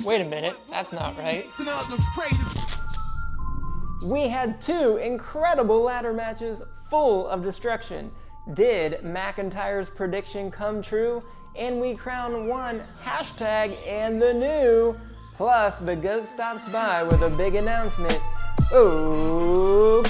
Wait a minute, that's not right. We had two incredible ladder matches full of destruction. Did McIntyre's prediction come true? And we crown one hashtag and the new. Plus, the GOAT stops by with a big announcement. Okay!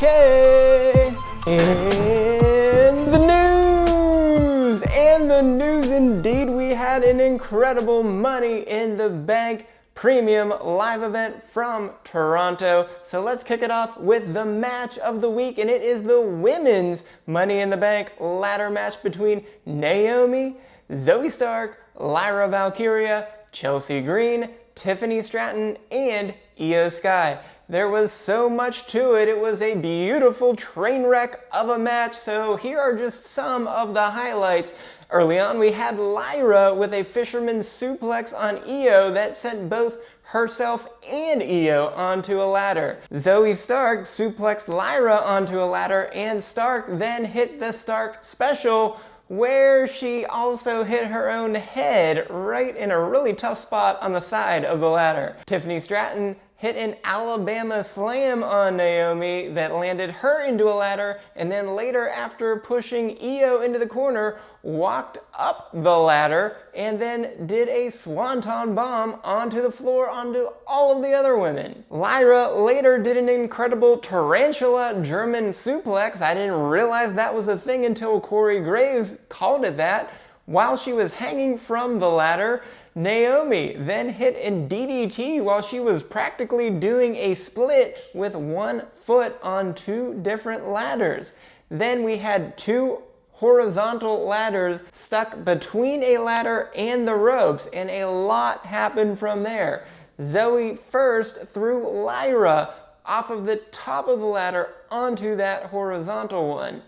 And the news! And the news indeed, we had an incredible Money in the Bank premium live event from Toronto. So let's kick it off with the match of the week, and it is the women's Money in the Bank ladder match between Naomi, Zoe Stark, Lyra Valkyria, Chelsea Green, Tiffany Stratton, and Io Sky. There was so much to it. It was a beautiful train wreck of a match. So here are just some of the highlights. Early on, we had Lyra with a fisherman's suplex on Io that sent both herself and Io onto a ladder. Zoe Stark suplexed Lyra onto a ladder, and Stark then hit the Stark special, where she also hit her own head right in a really tough spot on the side of the ladder. Tiffany Stratton hit an Alabama slam on Naomi that landed her into a ladder, and then later, after pushing Io into the corner, walked up the ladder and then did a swanton bomb onto the floor onto all of the other women. Lyra later did an incredible tarantula German suplex. I didn't realize that was a thing until Corey Graves called it that. While she was hanging from the ladder, Naomi then hit a DDT while she was practically doing a split with one foot on two different ladders. Then we had two horizontal ladders stuck between a ladder and the ropes, and a lot happened from there. Zoe first threw Lyra off of the top of the ladder onto that horizontal one.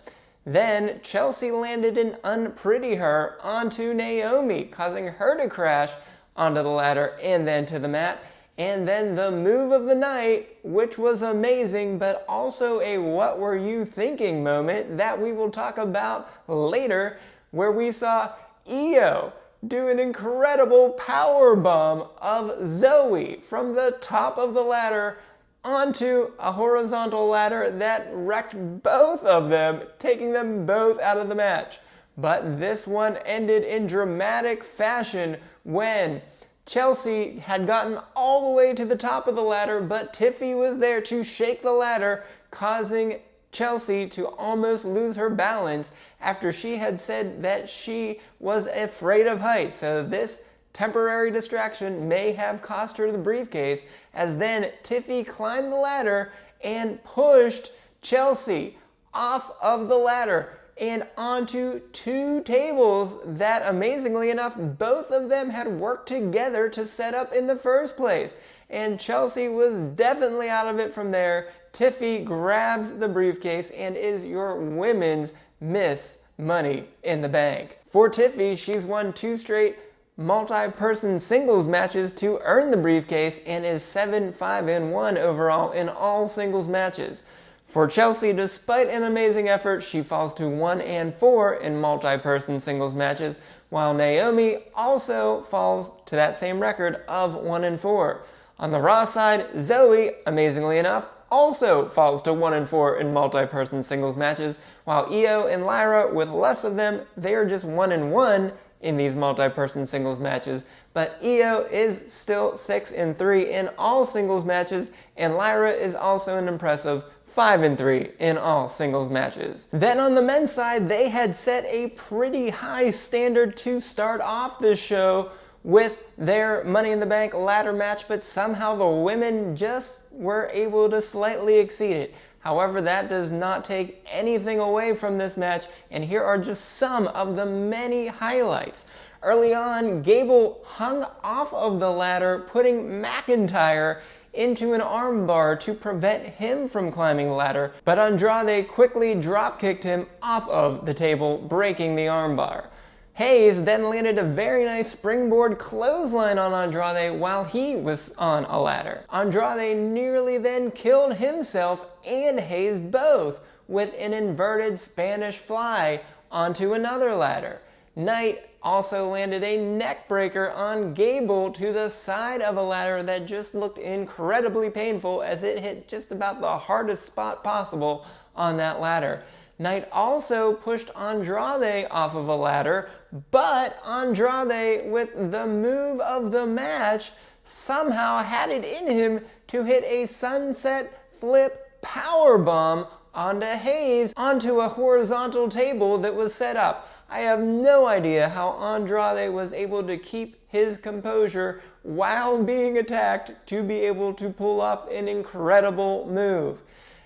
Then Chelsea landed an Unpretty Her onto Naomi, causing her to crash onto the ladder and then to the mat. And then the move of the night, which was amazing, but also a what were you thinking moment that we will talk about later, where we saw Io do an incredible power bomb of Zoe from the top of the ladder onto a horizontal ladder that wrecked both of them, taking them both out of the match. But this one ended in dramatic fashion when Chelsea had gotten all the way to the top of the ladder, but Tiffy was there to shake the ladder, causing Chelsea to almost lose her balance after she had said that she was afraid of heights. So this temporary distraction may have cost her the briefcase, as then Tiffy climbed the ladder and pushed Chelsea off of the ladder and onto two tables that, amazingly enough, both of them had worked together to set up in the first place. And Chelsea was definitely out of it from there. Tiffy grabs the briefcase and is your women's Miss Money in the Bank. For Tiffy, she's won two straight multi-person singles matches to earn the briefcase and is 7-5-1 overall in all singles matches. For Chelsea, despite an amazing effort, she falls to 1-4 in multi-person singles matches, while Naomi also falls to that same record of 1-4. On the Raw side, Zoe, amazingly enough, also falls to 1-4 in multi-person singles matches, while Io and Lyra, with less of them, they are just 1-1 in these multi-person singles matches, but Io is still 6-3 in all singles matches, and Lyra is also an impressive 5-3 in all singles matches. Then on the men's side, they had set a pretty high standard to start off this show with their Money in the Bank ladder match, but somehow the women just were able to slightly exceed it. However, that does not take anything away from this match, and here are just some of the many highlights. Early on, Gable hung off of the ladder, putting McIntyre into an armbar to prevent him from climbing the ladder, but Andrade quickly drop-kicked him off of the table, breaking the armbar. Hayes then landed a very nice springboard clothesline on Andrade while he was on a ladder. Andrade nearly then killed himself and Hayes both with an inverted Spanish fly onto another ladder. Knight also landed a neck breaker on Gable to the side of a ladder that just looked incredibly painful as it hit just about the hardest spot possible on that ladder. Knight also pushed Andrade off of a ladder, but Andrade, with the move of the match, somehow had it in him to hit a sunset flip powerbomb onto Hayes onto a horizontal table that was set up. I have no idea how Andrade was able to keep his composure while being attacked to be able to pull off an incredible move.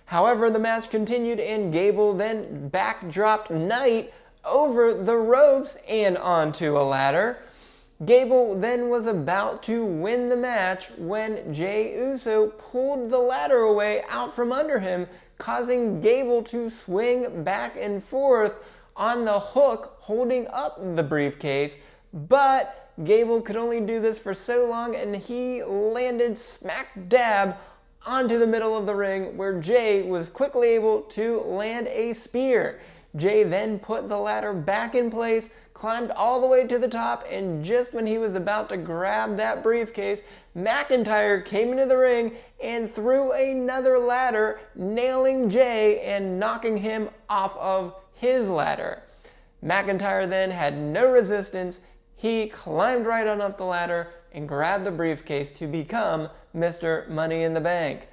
However, the match continued and Gable then backdropped Knight over the ropes and onto a ladder. Gable then was about to win the match when Jey Uso pulled the ladder away out from under him, causing Gable to swing back and forth on the hook holding up the briefcase, but Gable could only do this for so long and he landed smack dab onto the middle of the ring where Jey was quickly able to land a spear. Jey then put the ladder back in place, climbed all the way to the top, and just when he was about to grab that briefcase, McIntyre came into the ring and threw another ladder, nailing Jey and knocking him off of his ladder. McIntyre then had no resistance. He climbed right on up the ladder and grabbed the briefcase to become Mr. Money in the Bank.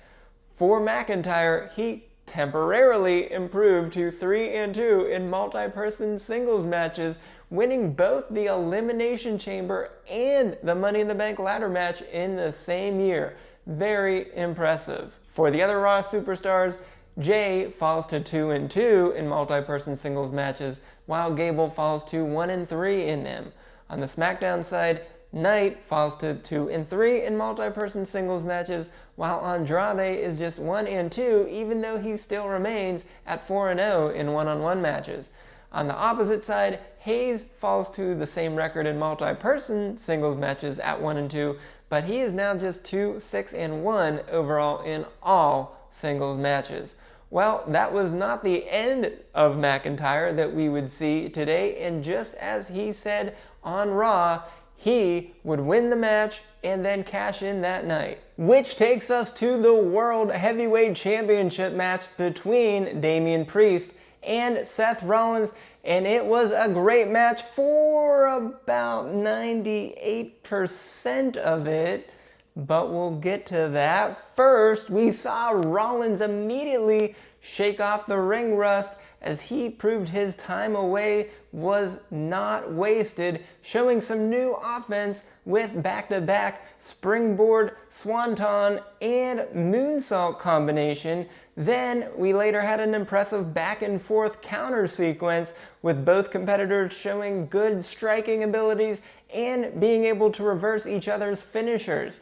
For McIntyre, he temporarily improved to 3-2 in multi-person singles matches, winning both the Elimination Chamber and the Money in the Bank ladder match in the same year. Very impressive. For the other Raw superstars, Jey falls to 2-2 in multi-person singles matches, while Gable falls to 1-3 in them. On the SmackDown side, Knight falls to 2-3 in multi-person singles matches, while Andrade is just 1-2, even though he still remains at 4-0 in one-on-one matches. On the opposite side, Hayes falls to the same record in multi-person singles matches at 1-2, but he is now just 2-6-1 overall in all singles matches. Well, that was not the end of McIntyre that we would see today, and just as he said on Raw, he would win the match and then cash in that night. Which takes us to the World Heavyweight Championship match between Damian Priest and Seth Rollins, and it was a great match for about 98% of it, but we'll get to that. First, we saw Rollins immediately shake off the ring rust as he proved his time away was not wasted, showing some new offense with back-to-back springboard, swanton, and moonsault combination. Then we later had an impressive back-and-forth counter sequence with both competitors showing good striking abilities and being able to reverse each other's finishers.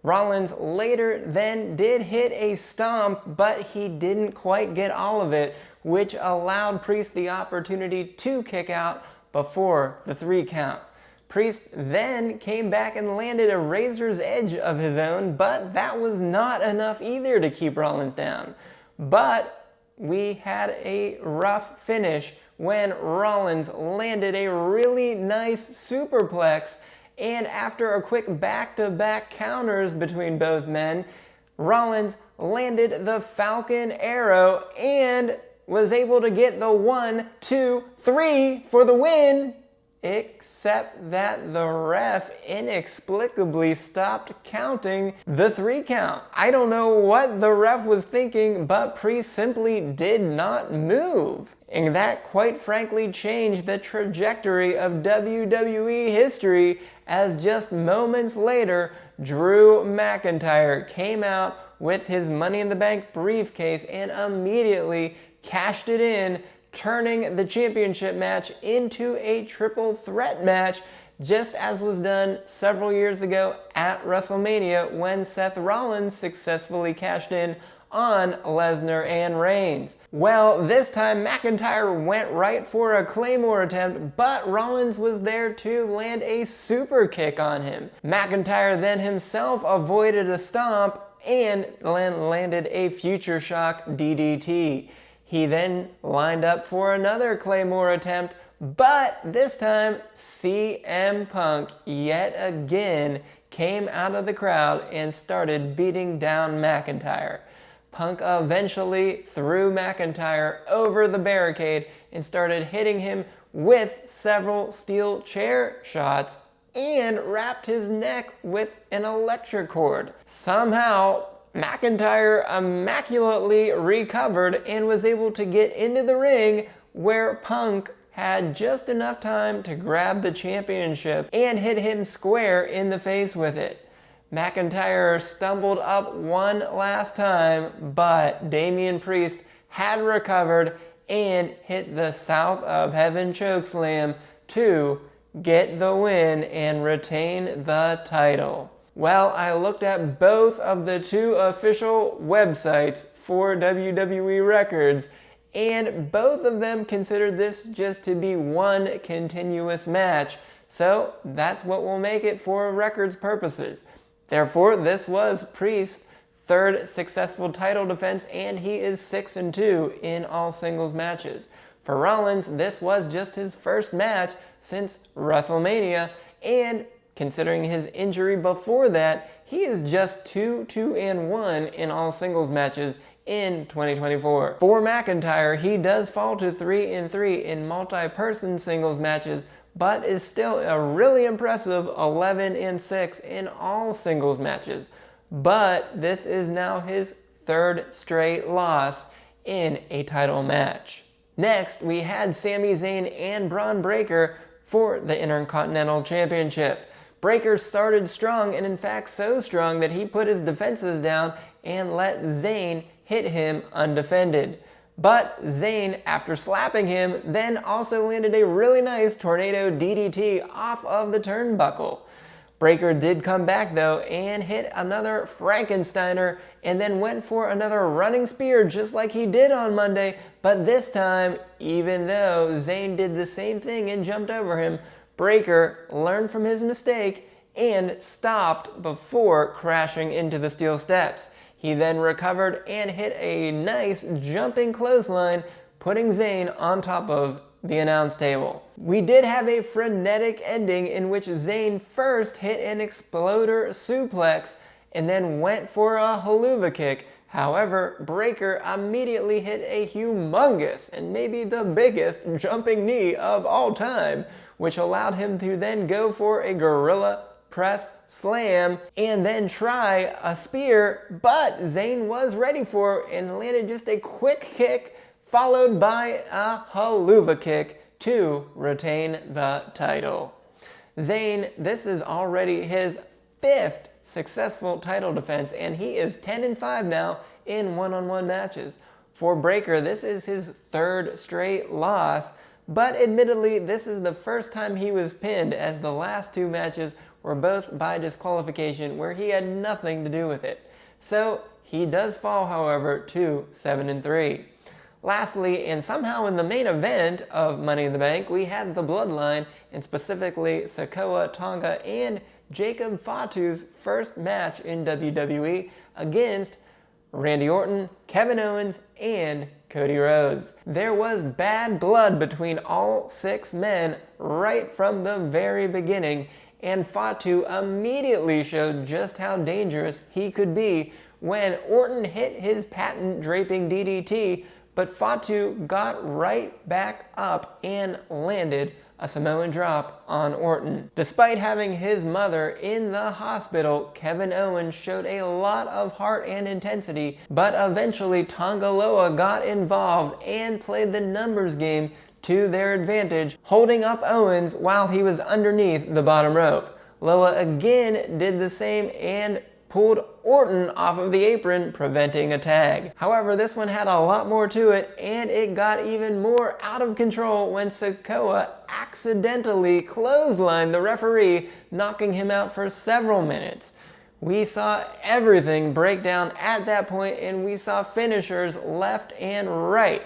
Rollins later then did hit a stomp, but he didn't quite get all of it, which allowed Priest the opportunity to kick out before the 3 count. Priest then came back and landed a razor's edge of his own, but that was not enough either to keep Rollins down. But we had a rough finish when Rollins landed a really nice superplex, and after a quick back-to-back counters between both men, Rollins landed the Falcon Arrow and was able to get the 1, 2, 3 for the win, except that the ref inexplicably stopped counting the 3 count. I don't know what the ref was thinking, but Priest simply did not move. And that quite frankly changed the trajectory of WWE history, as just moments later, Drew McIntyre came out with his Money in the Bank briefcase and immediately cashed it in, turning the championship match into a triple threat match, just as was done several years ago at WrestleMania when Seth Rollins successfully cashed in on Lesnar and Reigns. Well, this time McIntyre went right for a Claymore attempt, but Rollins was there to land a super kick on him. McIntyre then himself avoided a stomp and landed a Future Shock DDT. He then lined up for another Claymore attempt, but this time CM Punk yet again came out of the crowd and started beating down McIntyre. Punk eventually threw McIntyre over the barricade and started hitting him with several steel chair shots and wrapped his neck with an electric cord. Somehow, McIntyre immaculately recovered and was able to get into the ring, where Punk had just enough time to grab the championship and hit him square in the face with it. McIntyre stumbled up one last time, but Damian Priest had recovered and hit the South of Heaven chokeslam to get the win and retain the title. Well, I looked at both of the two official websites for WWE records, and both of them considered this just to be one continuous match, so that's what will make it for records purposes. Therefore, this was Priest's third successful title defense, and he is 6-2 in all singles matches. For Rollins, this was just his first match since WrestleMania, and considering his injury before that, he is just 2-1 in all singles matches in 2024. For McIntyre, he does fall to 3-3 in multi-person singles matches, but is still a really impressive 11-6 in all singles matches. But this is now his third straight loss in a title match. Next, we had Sami Zayn and Braun Breaker for the Intercontinental Championship. Breaker started strong, and in fact so strong that he put his defenses down and let Zayn hit him undefended. But Zayn, after slapping him, then also landed a really nice tornado DDT off of the turnbuckle. Breaker did come back though and hit another Frankensteiner and then went for another running spear just like he did on Monday, but this time, even though Zayn did the same thing and jumped over him, Breaker learned from his mistake and stopped before crashing into the steel steps. He then recovered and hit a nice jumping clothesline, putting Zayn on top of the announce table. We did have a frenetic ending in which Zayn first hit an exploder suplex and then went for a haluva kick. However, Breaker immediately hit a humongous and maybe the biggest jumping knee of all time, which allowed him to then go for a gorilla press slam and then try a spear, but Zayn was ready for it and landed just a quick kick followed by a haluva kick to retain the title. Zayn, this is already his fifth successful title defense, and he is 10-5 now in one-on-one matches. For Breaker, this is his third straight loss, but admittedly, this is the first time he was pinned, as the last two matches were both by disqualification where he had nothing to do with it. So he does fall, however, to 7-3. Lastly, and somehow in the main event of Money in the Bank, we had the Bloodline, and specifically Sikoa, Tonga, and Jacob Fatu's first match in WWE against Randy Orton, Kevin Owens, and Cody Rhodes. There was bad blood between all six men right from the very beginning, and Fatu immediately showed just how dangerous he could be when Orton hit his patent draping DDT, but Fatu got right back up and landed a Samoan drop on Orton. Despite having his mother in the hospital, Kevin Owens showed a lot of heart and intensity, but eventually Tonga Loa got involved and played the numbers game to their advantage, holding up Owens while he was underneath the bottom rope. Loa again did the same and pulled Orton off of the apron, preventing a tag. However, this one had a lot more to it, and it got even more out of control when Sikoa accidentally clotheslined the referee, knocking him out for several minutes. We saw everything break down at that point, and we saw finishers left and right.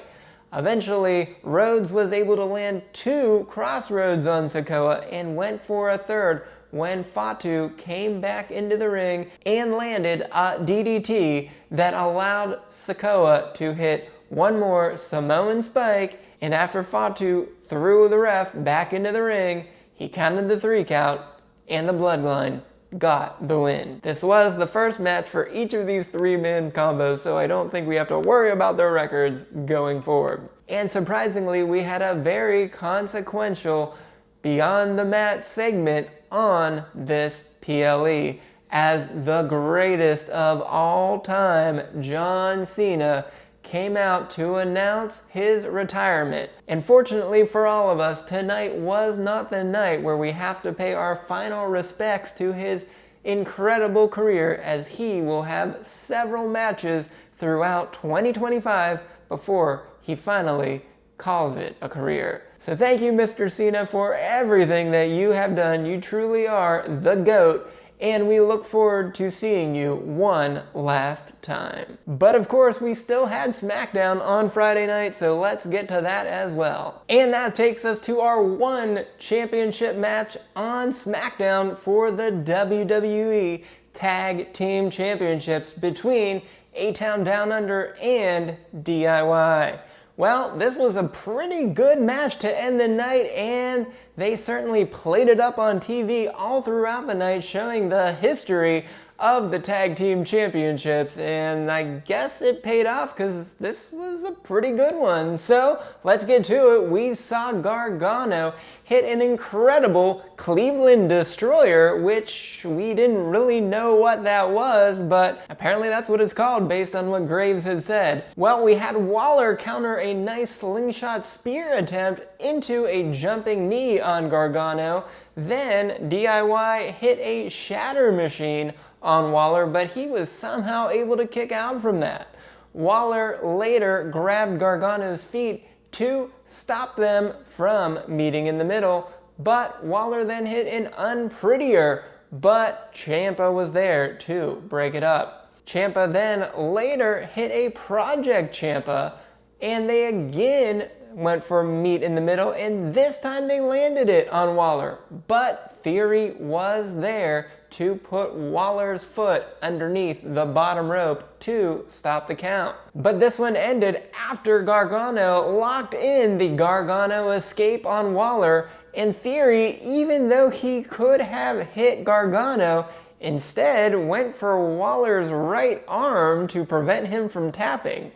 Eventually, Rhodes was able to land two crossroads on Sikoa and went for a third when Fatu came back into the ring and landed a DDT that allowed Sikoa to hit one more Samoan spike And after Fatu threw the ref back into the ring, he counted the 3 count, and the Bloodline got the win. This was the first match for each of these 3-man combos, so I don't think we have to worry about their records going forward. And surprisingly, we had a very consequential Beyond the Mat segment on this PLE, as the greatest of all time, John Cena, came out to announce his retirement. And fortunately for all of us, tonight was not the night where we have to pay our final respects to his incredible career, as he will have several matches throughout 2025 before he finally calls it a career. So thank you, Mr. Cena, for everything that you have done. You truly are the GOAT, and we look forward to seeing you one last time. But of course, we still had SmackDown on Friday night, so let's get to that as well. And that takes us to our one championship match on SmackDown for the WWE Tag Team Championships between A-Town Down Under and DIY. Well, this was a pretty good match to end the night, and they certainly played it up on TV all throughout the night, showing the history of the Tag Team Championships, and I guess it paid off because this was a pretty good one. So let's get to it. We saw Gargano hit an incredible Cleveland Destroyer, which we didn't really know what that was, but apparently that's what it's called based on what Graves had said. Well, we had Waller counter a nice slingshot spear attempt into a jumping knee on Gargano. Then DIY hit a shatter machine on Waller, but he was somehow able to kick out from that. Waller later grabbed Gargano's feet to stop them from meeting in the middle, but Waller then hit an unprettier, but Ciampa was there to break it up. Ciampa then later hit a Project Ciampa, and they again went for meet in the middle, and this time they landed it on Waller, but Theory was there to put Waller's foot underneath the bottom rope to stop the count. But this one ended after Gargano locked in the Gargano escape on Waller, and Theory, even though he could have hit Gargano, instead went for Waller's right arm to prevent him from tapping.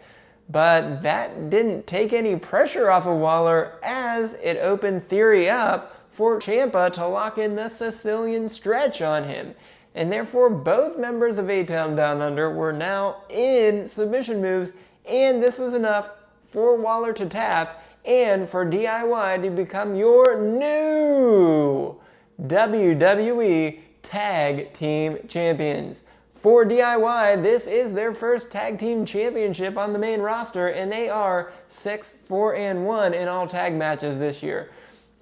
But that didn't take any pressure off of Waller, as it opened Theory up for Ciampa to lock in the Sicilian stretch on him. And therefore, both members of A-Town Down Under were now in submission moves, and this was enough for Waller to tap and for DIY to become your new WWE Tag Team Champions. For DIY, this is their first Tag Team Championship on the main roster, and they are 6-4-1 in all tag matches this year.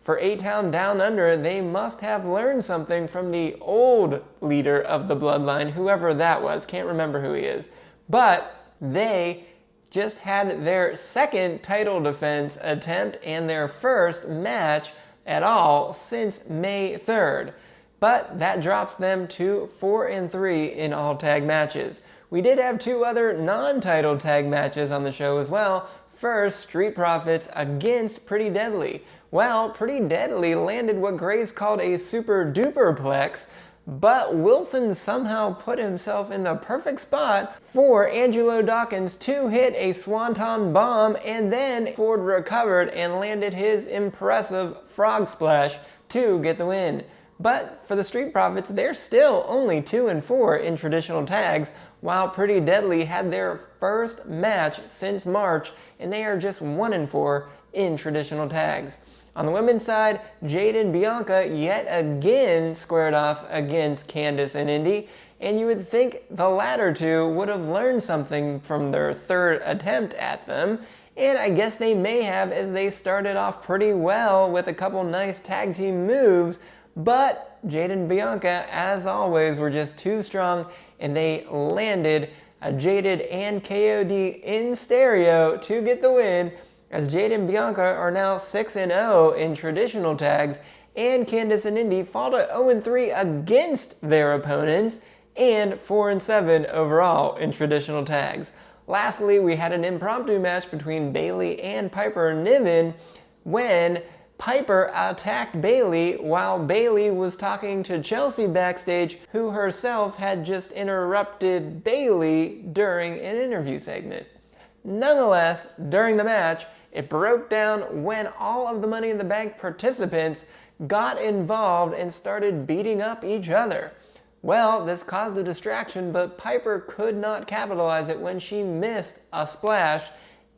For A-Town Down Under, they must have learned something from the old leader of the Bloodline, whoever that was, can't remember who he is. But they just had their second title defense attempt and their first match at all since May 3rd. But that drops them to 4-3 in all tag matches. We did have 2 other non-title tag matches on the show as well. First, Street Profits against Pretty Deadly. Well, Pretty Deadly landed what Graves called a super duper plex, but Wilson somehow put himself in the perfect spot for Angelo Dawkins to hit a Swanton Bomb, and then Ford recovered and landed his impressive Frog Splash to get the win. But for the Street Profits, they're still only 2-4 in traditional tags, while Pretty Deadly had their first match since March, and they are just 1-4 in traditional tags. On the women's side, Jade and Bianca yet again squared off against Candice and Indy, and you would think the latter two would have learned something from their third attempt at them, and I guess they may have, as they started off pretty well with a couple nice tag team moves. But Jade and Bianca, as always, were just too strong, and they landed a Jaded and KOD in stereo to get the win, as Jade and Bianca are now 6-0 in traditional tags, and Candice and Indy fall to 0-3 against their opponents, and 4-7 overall in traditional tags. Lastly, we had an impromptu match between Bayley and Piper Niven when Piper attacked Bayley while Bayley was talking to Chelsea backstage, who herself had just interrupted Bayley during an interview segment. Nonetheless, during the match, it broke down when all of the Money in the Bank participants got involved and started beating up each other. Well, this caused a distraction, but Piper could not capitalize it when she missed a splash,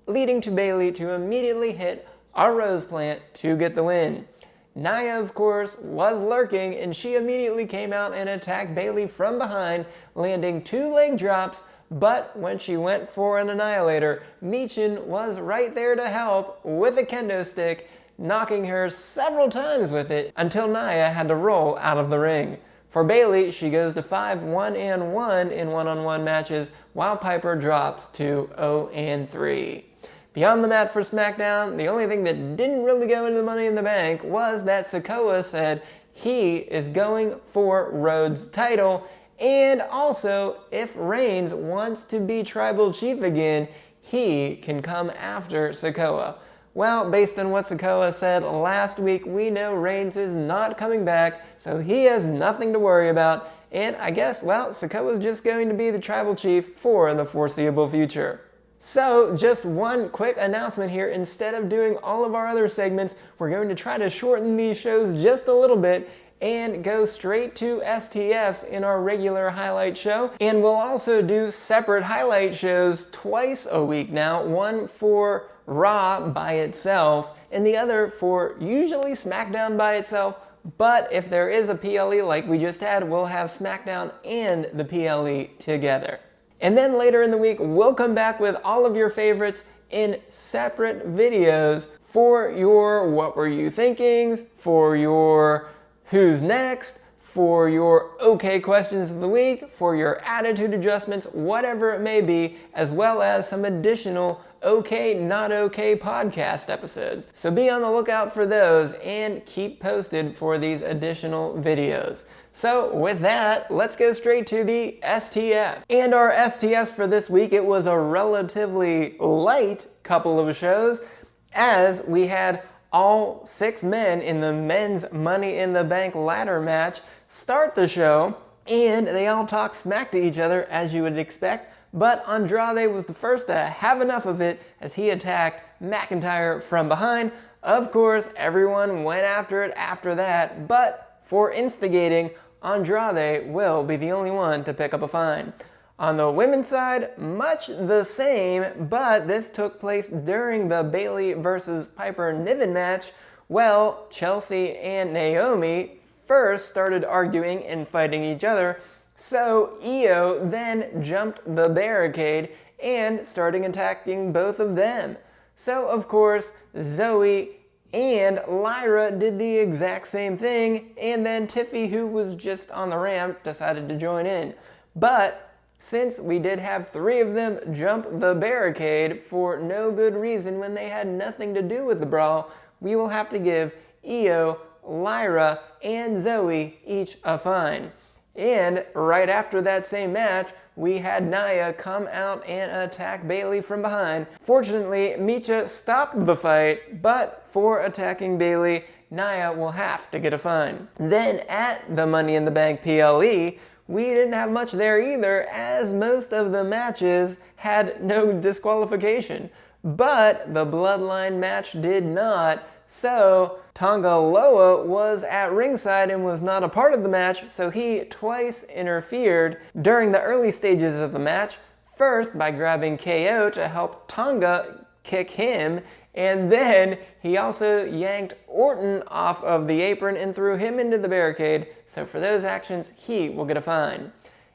leading to Bayley to immediately hit a rose plant to get the win. Nia, of course, was lurking, and she immediately came out and attacked Bayley from behind, landing 2 leg drops, but when she went for an annihilator, Michin was right there to help with a kendo stick, knocking her several times with it until Nia had to roll out of the ring. For Bayley, she goes to 5-1-1 in one-on-one matches, while Piper drops to 0-3. Beyond the mat for SmackDown, the only thing that didn't really go into the Money in the Bank was that Sikoa said he is going for Rhodes' title, and also if Reigns wants to be Tribal Chief again, he can come after Sikoa. Well, based on what Sikoa said last week, we know Reigns is not coming back, so he has nothing to worry about, and I guess, well, Sikoa's just going to be the Tribal Chief for the foreseeable future. So, just one quick announcement here. Instead of doing all of our other segments, we're going to try to shorten these shows just a little bit and go straight to STFs in our regular highlight show. And we'll also do separate highlight shows twice a week now, one for Raw by itself and the other for usually SmackDown by itself. But if there is a PLE like we just had, we'll have SmackDown and the PLE together. And then later in the week, we'll come back with all of your favorites in separate videos for your What Were You Thinkings, for your Who's Next, for your OK questions of the week, for your attitude adjustments, whatever it may be, as well as some additional OK, Not OK podcast episodes. So be on the lookout for those and keep posted for these additional videos. So with that, let's go straight to the STF. And our STS for this week, it was a relatively light couple of shows, as we had all 6 men in the men's Money in the Bank ladder match start the show, and they all talk smack to each other as you would expect, but Andrade was the first to have enough of it as he attacked McIntyre from behind. Of course, everyone went after it after that, but for instigating, Andrade will be the only one to pick up a fine. On the women's side, much the same, but this took place during the Bayley versus Piper Niven match. Well, Chelsea and Naomi first started arguing and fighting each other, so Io then jumped the barricade and started attacking both of them. So of course, Zoe and Lyra did the exact same thing, and then Tiffy, who was just on the ramp, decided to join in. But since we did have 3 of them jump the barricade for no good reason when they had nothing to do with the brawl, we will have to give Io, Lyra, and Zoe each a fine. And right after that same match, we had Nia come out and attack Bayley from behind. Fortunately, Micha stopped the fight, but for attacking Bayley, Nia will have to get a fine. Then at the Money in the Bank PLE, we didn't have much there either, as most of the matches had no disqualification. But the Bloodline match did not, so Tonga Loa was at ringside and was not a part of the match, so he twice interfered during the early stages of the match, first by grabbing KO to help Tonga kick him, and then he also yanked Orton off of the apron and threw him into the barricade, so for those actions, he will get a fine.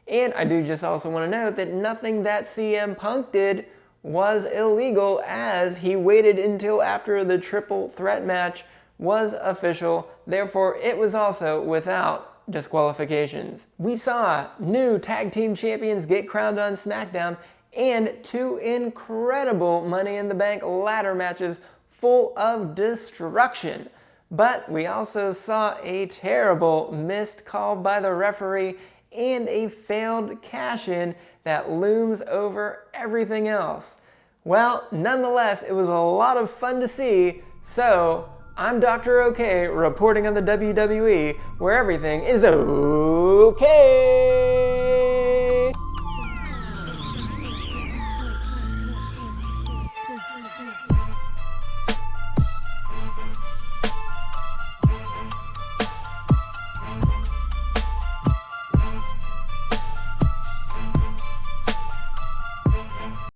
And I do just also want to note that nothing that CM Punk did was illegal, as he waited until after the triple threat match was official, therefore it was also without disqualifications. We saw new tag team champions get crowned on SmackDown, and 2 incredible Money in the Bank ladder matches full of destruction. But we also saw a terrible missed call by the referee and a failed cash-in that looms over everything else. Well, nonetheless, it was a lot of fun to see, so I'm Dr. O'Kay reporting on the WWE, where everything is okay.